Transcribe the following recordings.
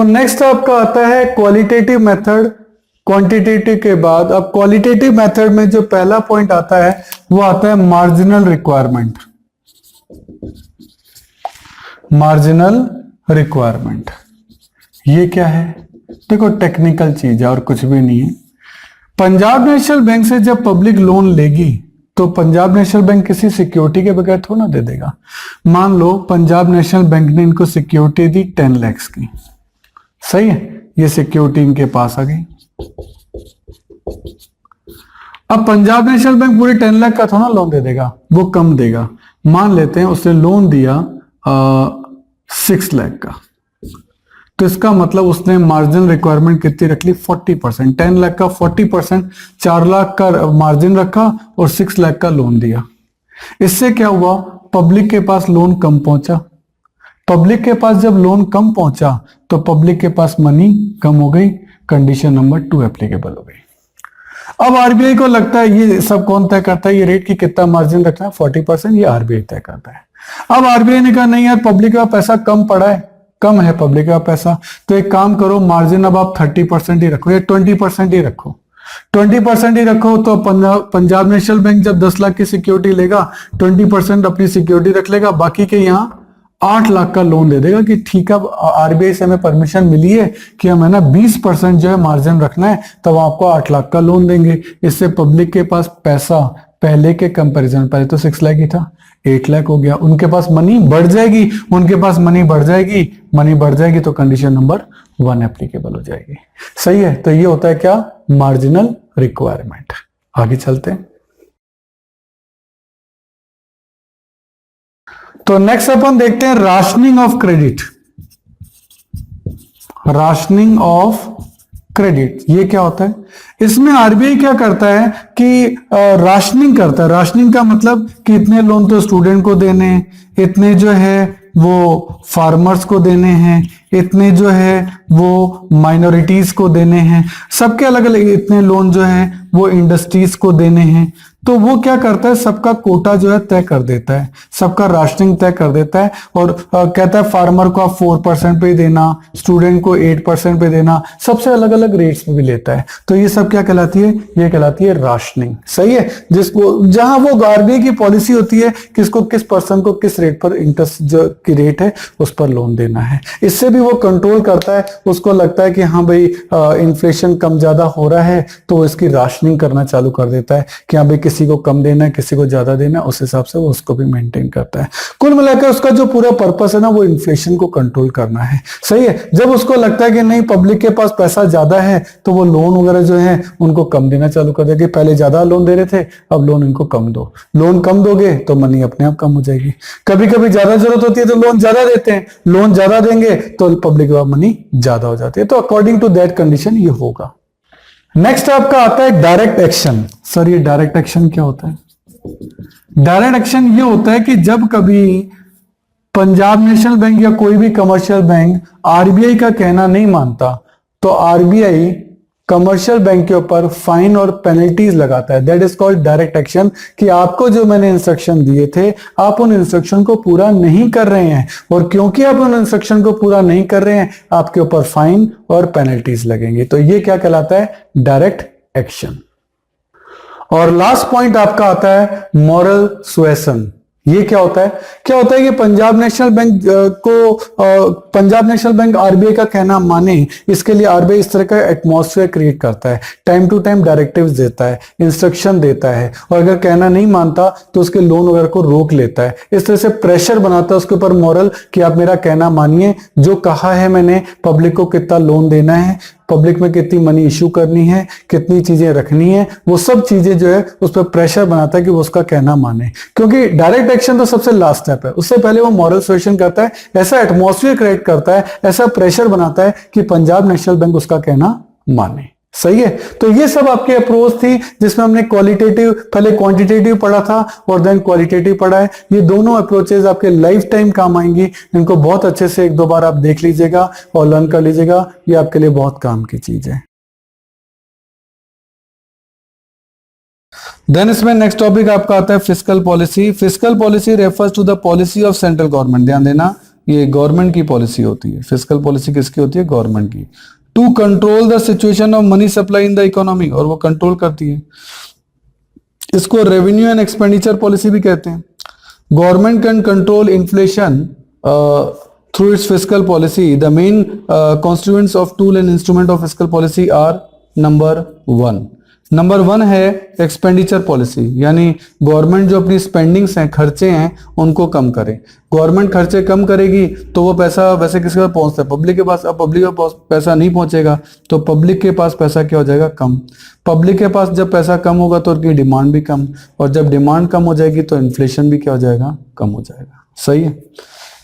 तो नेक्स्ट आपका आता है क्वालिटेटिव मेथड क्वांटिटेटिव के बाद। अब क्वालिटेटिव मेथड में जो पहला पॉइंट आता है वो आता है मार्जिनल रिक्वायरमेंट। मार्जिनल रिक्वायरमेंट ये क्या है? देखो टेक्निकल चीज है और कुछ भी नहीं है। पंजाब नेशनल बैंक से जब पब्लिक लोन लेगी तो पंजाब नेशनल बैंक किसी सिक्योरिटी के बगैर थोड़ा ना दे देगा। मान लो पंजाब नेशनल बैंक ने इनको सिक्योरिटी दी 10 लाख की, सही है, ये सिक्योरिटी इनके पास आ गई। अब पंजाब नेशनल बैंक पूरे 10 लाख का थोड़ा लोन दे देगा, वो कम देगा। मान लेते हैं उसने लोन दिया 6 लाख का, तो इसका मतलब उसने मार्जिन रिक्वायरमेंट कितनी रख ली? 40%। 10 लाख का 40%, 4 लाख का मार्जिन रखा और 6 लाख का लोन दिया। इससे क्या हुआ? पब्लिक के पास लोन कम पहुंचा। पब्लिक के पास जब लोन कम पहुंचा तो पब्लिक के पास मनी कम हो गई, कंडीशन नंबर 2 एप्लीकेबल हो गई। अब आरबीआई को लगता है ये सब कौन तय करता है, ये रेट की कितना मार्जिन रखना है? 40%, ये आरबीआई तय करता है। अब आरबीआई ने कहा नहीं यार, पब्लिक का पैसा कम पड़ा है, कम है पब्लिक का पैसा, तो एक काम करो मार्जिन अब आप 30% ही रखो या 20% ही रखो। 20% ही रखो तो पंजाब नेशनल बैंक जब 10 लाख की सिक्योरिटी लेगा 20% अपनी सिक्योरिटी रख लेगा, बाकी के यहाँ 8 लाख का लोन दे देगा कि ठीक है आरबीआई से हमें परमिशन मिली है कि हम है ना 20% जो है मार्जिन रखना है, तब आपको 8 लाख का लोन देंगे। इससे पब्लिक के पास पैसा पहले के कंपैरिजन, पहले तो 6 लाख ही था, 8 लाख हो गया, उनके पास मनी बढ़ जाएगी, उनके पास मनी बढ़ जाएगी, मनी बढ़ जाएगी तो कंडीशन नंबर 1 एप्लीकेबल हो जाएगी। सही है, तो ये होता है क्या? Marginal requirement. आगे चलते हैं। तो नेक्स्ट अपन देखते हैं rationing of credit. Rationing of credit ये क्या होता है? इसमें आरबीआई क्या करता है कि राशनिंग करता है। राशनिंग का मतलब कि इतने लोन तो स्टूडेंट को देने हैं, इतने जो है वो फार्मर्स को देने हैं, इतने जो है वो माइनॉरिटीज को देने हैं, सबके अलग अलग इतने लोन जो है वो इंडस्ट्रीज को देने हैं। तो वो क्या करता है, सबका कोटा जो है तय कर देता है, सबका राशनिंग तय कर देता है और कहता है फार्मर को आप 4% पे देना, स्टूडेंट को 8% पे देना, सबसे अलग अलग रेट्स पे भी लेता है। तो ये सब क्या कहलाती है? ये कहलाती है राशनिंग। सही है, जिसको जहां वो आरबीआई की पॉलिसी होती है किसको किस पर्सन को किस रेट पर इंटरेस्ट जो की रेट है उस पर लोन देना है। इससे भी वो कंट्रोल करता है, उसको लगता है कि हाँ भाई इन्फ्लेशन कम ज्यादा हो रहा है तो इसकी राशनिंग करना चालू कर देता है कि हाँ भाई किसी को कम देना है, किसी को ज्यादा देना है, उस हिसाब से वो उसको भी मेंटेन करता है। कुल मिलाकर उसका जो पूरा पर्पस है ना वो इन्फ्लेशन को कंट्रोल करना है। सही है, जब उसको लगता है कि नहीं पब्लिक के पास पैसा ज्यादा है तो वो लोन वगैरह जो है उनको कम देना चालू कर देगा। पहले ज्यादा लोन दे रहे थे, अब लोन इनको कम दो। लोन कम दोगे तो मनी अपने आप कम हो जाएगी। कभी कभी ज्यादा जरूरत होती है तो लोन ज्यादा देते हैं, लोन ज्यादा देंगे तो पब्लिक के पास मनी ज्यादा हो जाती है। तो अकॉर्डिंग टू दैट कंडीशन ये होगा। नेक्स्ट आपका आता है डायरेक्ट एक्शन। सर ये डायरेक्ट एक्शन क्या होता है? डायरेक्ट एक्शन ये होता है कि जब कभी पंजाब नेशनल बैंक या कोई भी कमर्शियल बैंक आरबीआई का कहना नहीं मानता तो आरबीआई कमर्शियल बैंक के ऊपर फाइन और पेनल्टीज लगाता है। That is called direct action, कि आपको जो मैंने इंस्ट्रक्शन दिए थे आप उन इंस्ट्रक्शन को पूरा नहीं कर रहे हैं, और क्योंकि आप उन इंस्ट्रक्शन को पूरा नहीं कर रहे हैं आपके ऊपर फाइन और पेनल्टीज लगेंगे। तो ये क्या कहलाता है? Direct action. और लास्ट पॉइंट आपका आता है मॉरल सुएसन। ये क्या होता है? क्या होता है कि Punjab national bank Punjab national bank RBI का कहना माने, इसके लिए आरबीआई इस तरह का एटमॉस्फेयर क्रिएट करता है, टाइम टू टाइम डायरेक्टिव्स देता है, इंस्ट्रक्शन देता है, और अगर कहना नहीं मानता तो उसके लोन वगैरह को रोक लेता है। इस तरह से प्रेशर बनाता है उसके ऊपर मॉरल कि आप मेरा कहना मानिए, जो कहा है मैंने, पब्लिक को कितना लोन देना है, पब्लिक में कितनी मनी इशू करनी है, कितनी चीजें रखनी है, वो सब चीजें जो है उस पर प्रेशर बनाता है कि वो उसका कहना माने। क्योंकि डायरेक्ट एक्शन तो सबसे लास्ट स्टेप है, उससे पहले वो मॉरल सुएशन करता है, ऐसा एटमॉस्फेयर क्रिएट करता है, ऐसा प्रेशर बनाता है कि पंजाब नेशनल बैंक उसका कहना माने। सही है, तो ये सब आपकी अप्रोच थी जिसमें हमने क्वालिटेटिव, पहले क्वांटिटेटिव पढ़ा था और देन क्वालिटेटिव पढ़ा है। ये दोनों अप्रोचेस आपके लाइफ टाइम काम आएंगी। इनको बहुत अच्छे से 1-2 बार आप देख लीजिएगा और लर्न कर लीजिएगा, ये आपके लिए बहुत काम की चीज है। देन इसमें नेक्स्ट टॉपिक आपका आता है fiscal policy. Fiscal policy refers to the policy of central government. ध्यान देना, ये गवर्नमेंट की पॉलिसी होती है। फिस्कल पॉलिसी किसकी होती है? गवर्नमेंट की। To control the situation of money supply in the economy, और वो कंट्रोल करती है। इसको रेवेन्यू एंड एक्सपेंडिचर पॉलिसी भी कहते हैं। Government can control inflation through its fiscal policy. The main constituents of tool and instrument of fiscal policy are number 1। Number 1 है expenditure policy, यानी गवर्नमेंट जो अपनी स्पेंडिंग्स हैं, खर्चे हैं, उनको कम करे। गवर्नमेंट खर्चे कम करेगी तो वो पैसा वैसे किसके पास पहुंचता है? पब्लिक के पास। अब पब्लिक के पास पैसा नहीं पहुंचेगा तो पब्लिक के पास पैसा क्या हो जाएगा? कम। पब्लिक के पास जब पैसा कम होगा तो उनकी डिमांड भी कम, और जब डिमांड कम हो जाएगी तो इन्फ्लेशन भी क्या हो जाएगा? कम हो जाएगा। सही है।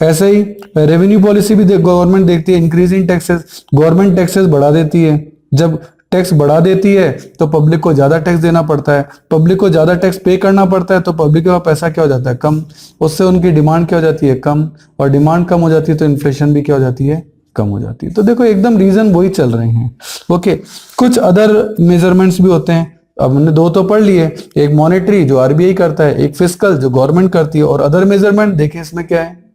ऐसे ही रेवेन्यू पॉलिसी भी गवर्नमेंट देखती है। इंक्रीजिंग टैक्सेस, गवर्नमेंट टैक्सेस बढ़ा देती है। जब टैक्स बढ़ा देती है तो पब्लिक को ज्यादा टैक्स देना पड़ता है, पब्लिक को ज्यादा टैक्स पे करना पड़ता है, तो पब्लिक के पास पैसा क्या हो जाता है? कम। उससे उनकी डिमांड क्या हो जाती है? कम। और डिमांड कम हो जाती है तो इन्फ्लेशन भी क्या हो जाती है? कम हो जाती है। तो देखो एकदम रीजन वही चल रहे हैं। ओके, कुछ अदर मेजरमेंट्स भी होते हैं। अब हमने 2 तो पढ़ लिए, एक मॉनेटरी जो आरबीआई करता है, एक फिस्कल जो गवर्नमेंट करती है, और अदर मेजरमेंट देखें इसमें क्या है।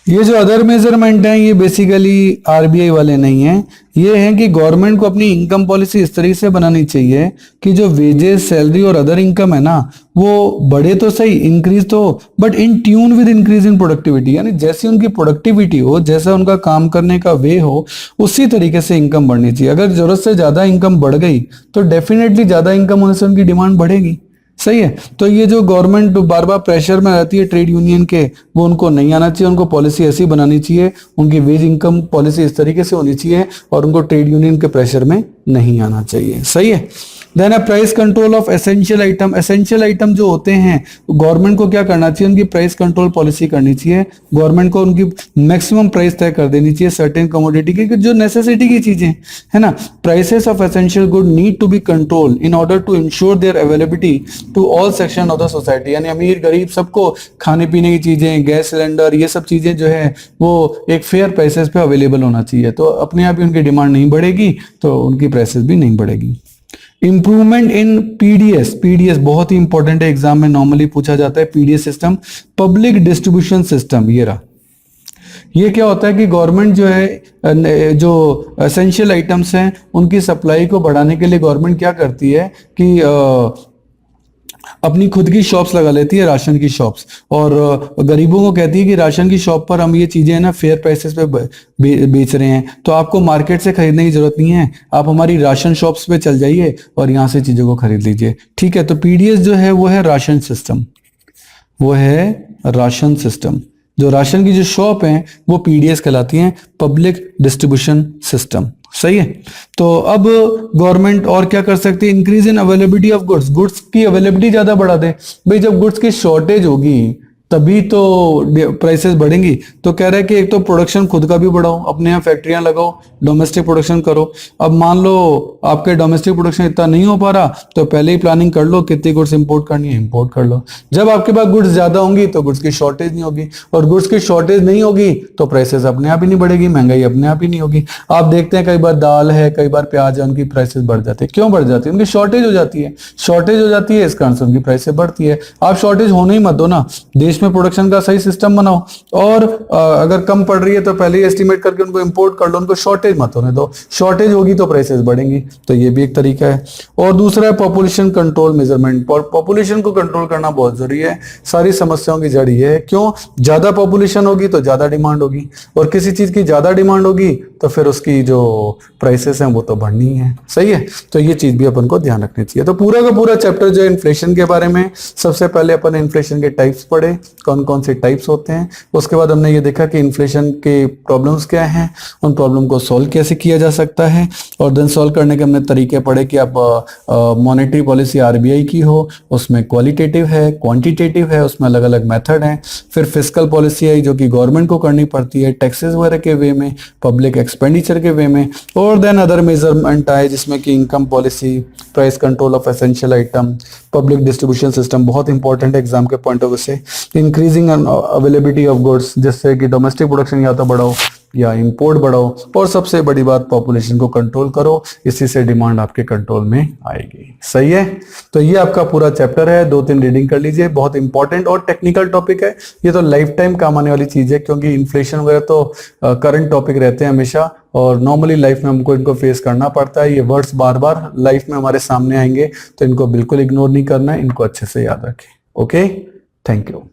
ये जो अदर मेजरमेंट हैं ये बेसिकली आरबीआई वाले नहीं हैं। ये है कि गवर्नमेंट को अपनी इनकम पॉलिसी इस तरीके से बनानी चाहिए कि जो वेजेस, सैलरी और अदर इनकम है ना, वो बढ़े तो सही, इंक्रीज तो हो, but in tune with increase in productivity. यानी जैसी उनकी प्रोडक्टिविटी हो, जैसा उनका काम करने का वे हो, उसी तरीके से इनकम बढ़नी चाहिए। अगर जरूरत से ज्यादा इनकम बढ़ गई तो डेफिनेटली ज्यादा इनकम होने से उनकी डिमांड बढ़ेगी। सही है। तो ये जो गवर्नमेंट बार बार प्रेशर में रहती है ट्रेड यूनियन के, वो उनको नहीं आना चाहिए। उनको पॉलिसी ऐसी बनानी चाहिए, उनकी वेज इनकम पॉलिसी इस तरीके से होनी चाहिए, और उनको ट्रेड यूनियन के प्रेशर में नहीं आना चाहिए। सही है। Then price control of essential item. Essential item जो होते हैं, गवर्नमेंट को क्या करना चाहिए? उनकी प्राइस कंट्रोल पॉलिसी करनी चाहिए। गवर्नमेंट को उनकी मैक्सिमम प्राइस तय कर देनी चाहिए सर्टेन कमोडिटी की, जो नेसेसिटी की चीजें है ना। Prices of essential good need to be control in order to ensure their availability to all section of the society. यानी अमीर गरीब सबको खाने पीने की चीजें, गैस सिलेंडर, ये सब चीजें जो है वो एक फेयर प्राइसेस पे अवेलेबल होना चाहिए। तो अपने आप ही उनकी डिमांड नहीं बढ़ेगी तो उनकी प्राइसेस भी नहीं बढ़ेगी। Improvement in PDS. पीडीएस बहुत ही इंपॉर्टेंट है, एग्जाम में नॉर्मली पूछा जाता है। PDS system, public distribution system. ये रहा। ये क्या होता है कि गवर्नमेंट जो है, जो एसेंशियल आइटम्स हैं उनकी सप्लाई को बढ़ाने के लिए गवर्नमेंट क्या करती है कि अपनी खुद की शॉप्स लगा लेती है, राशन की शॉप्स, और गरीबों को कहती है कि राशन की शॉप पर हम ये चीजें ना फेयर प्राइसेस पे बेच रहे हैं, तो आपको मार्केट से खरीदने की जरूरत नहीं है, आप हमारी राशन शॉप्स पे चल जाइए और यहाँ से चीजों को खरीद लीजिए। ठीक है। तो पीडीएस जो है वो है राशन सिस्टम, वो है राशन सिस्टम। जो राशन की जो शॉप है वो पीडीएस कहलाती हैं, पब्लिक डिस्ट्रीब्यूशन सिस्टम। सही है। तो अब गवर्नमेंट और क्या कर सकती है? Increase in availability of goods. Goods की अवेलेबिलिटी ज्यादा बढ़ा दे। भाई जब गुड्स की शॉर्टेज होगी तभी तो प्राइसेस बढ़ेंगी। तो कह रहे हैं कि एक तो प्रोडक्शन खुद का भी बढ़ाओ, अपने यहाँ फैक्ट्रियां लगाओ, डोमेस्टिक प्रोडक्शन करो। अब मान लो आपके डोमेस्टिक प्रोडक्शन इतना नहीं हो पा रहा तो पहले ही प्लानिंग कर लो कितनी गुड्स इंपोर्ट करनी है, इंपोर्ट कर लो। जब आपके पास गुड्स ज्यादा होंगी तो गुड्स की शॉर्टेज नहीं होगी, और गुड्स की शॉर्टेज नहीं होगी तो प्राइसेस अपने आप ही नहीं बढ़ेगी, महंगाई अपने आप ही नहीं होगी। आप देखते हैं कई बार दाल है, कई बार प्याज है, उनकी प्राइसेस बढ़ जाती है। क्यों बढ़ जाती है? उनकी शॉर्टेज हो जाती है। शॉर्टेज हो जाती है, इस कारण से उनकी प्राइसेस बढ़ती है। आप शॉर्टेज होने ही मत दो ना, देश में प्रोडक्शन का सही सिस्टम बनाओ, और अगर कम पड़ रही है तो पहले ही एस्टिमेट करके उनको इंपोर्ट कर लो, उनको शॉर्टेज मत होने दो। शॉर्टेज होगी तो प्राइसेस बढ़ेंगी। तो ये भी एक तरीका है। और दूसरा है पॉपुलेशन कंट्रोल मेजरमेंट। पॉपुलेशन को कंट्रोल करना बहुत जरूरी है। सारी समस्याओं की जड़ ये है। क्यों? ज्यादा पॉपुलेशन होगी तो ज्यादा डिमांड होगी, और किसी चीज की ज्यादा डिमांड होगी तो फिर उसकी जो प्राइसेस हैं वो तो बढ़नी है। सही है। तो ये चीज भी अपन को ध्यान रखनी चाहिए। तो पूरा का पूरा चैप्टर जो है इन्फ्लेशन के बारे में, सबसे पहले अपन इन्फ्लेशन के टाइप्स पढ़े, कौन कौन से टाइप्स होते हैं। उसके बाद हमने ये देखा कि इन्फ्लेशन के प्रॉब्लम्स क्या हैं, उन प्रॉब्लम को सॉल्व कैसे किया जा सकता है, और देन सॉल्व करने के हमने तरीके पढ़े कि आप मॉनेटरी पॉलिसी आरबीआई की हो, उसमें क्वालिटेटिव है, क्वांटिटेटिव है, उसमें अलग अलग मेथड हैं। फिर फिस्कल पॉलिसी आई जो कि गवर्नमेंट को करनी पड़ती है, टैक्सेस वगैरह के वे में, पब्लिक एक्सपेंडिचर के वे में। और देन अदर मेजरमेंट आए जिसमें कि income policy, price control of essential item, public distribution system, बहुत इंपॉर्टेंट है एग्जाम के पॉइंट ऑफ व्यू से। इंक्रीजिंग अवेलेबिलिटी ऑफ गुड्स, जिससे कि डोमेस्टिक प्रोडक्शन या तो बढ़ाओ, या इंपोर्ट बढ़ाओ, और सबसे बड़ी बात पॉपुलेशन को कंट्रोल करो, इसी से डिमांड आपके कंट्रोल में आएगी। सही है, तो ये आपका पूरा चैप्टर है, 2-3 रीडिंग कर लीजिए, बहुत इंपॉर्टेंट और टेक्निकल टॉपिक है, ये तो लाइफ टाइम काम आने वाली चीज है, क्योंकि इन्फ्लेशन वगैरह तो करंट टॉपिक रहते हैं हमेशा, और नॉर्मली लाइफ में हमको इनको फेस करना पड़ता है। ये वर्ड्स बार बार लाइफ में हमारे सामने आएंगे, तो इनको बिल्कुल इग्नोर नहीं करना है, इनको अच्छे से याद रखें। Okay, thank you.